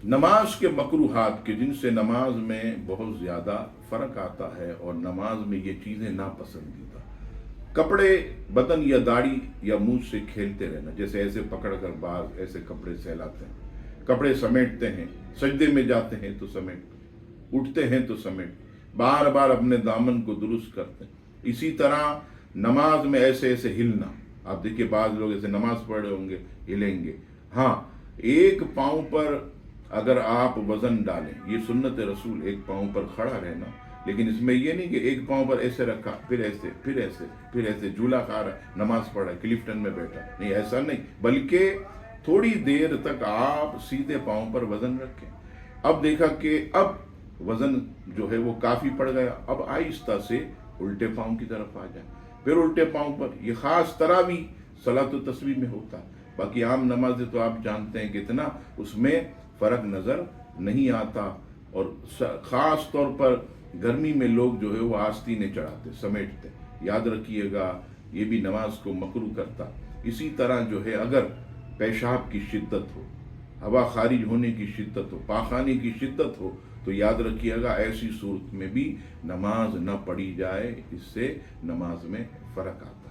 नमाज के मकरूहात के जिनसे नमाज में बहुत ज़्यादा फ़र्क आता है और नमाज में ये चीज़ें नापसंदीदा, कपड़े बदन या दाढ़ी या मुंह से खेलते रहना, जैसे ऐसे पकड़ कर बाज ऐसे कपड़े सहलाते हैं, कपड़े समेटते हैं, सजदे में जाते हैं तो समेट, उठते हैं तो समेट, बार बार अपने दामन को दुरुस्त करते हैं। इसी तरह नमाज में ऐसे ऐसे हिलना, आप देखिए बाज लोग ऐसे नमाज पढ़ रहे होंगे हिलेंगे। हाँ, एक पाँव पर अगर आप वजन डालें, ये सुन्नत रसूल, एक पाँव पर खड़ा रहना, लेकिन इसमें ये नहीं कि एक पाँव पर ऐसे रखा फिर ऐसे फिर ऐसे फिर ऐसे झूला खा रहा है, नमाज पढ़ रहा है, क्लिफ्टन में बैठा, नहीं ऐसा नहीं, बल्कि थोड़ी देर तक आप सीधे पाँव पर वजन रखें। अब देखा कि अब वजन जो है वो काफ़ी पड़ गया, अब आहिस्ता से उल्टे पाँव की तरफ आ जाए, फिर उल्टे पाँव पर। ये ख़ास तरावी सलात व तस्बीह में होता है, बाकी आम नमाजें तो आप जानते हैं कितना उसमें फ़र्क नज़र नहीं आता। और ख़ास तौर पर गर्मी में लोग जो है वो आस्तीनें चढ़ाते, समेटते, याद रखिएगा ये भी नमाज को मकरू करता। इसी तरह जो है अगर पेशाब की शिद्दत हो, हवा खारिज होने की शिद्दत हो, पाखाने की शिद्दत हो, तो याद रखिएगा ऐसी सूरत में भी नमाज न पढ़ी जाए, इससे नमाज में फ़र्क आता है।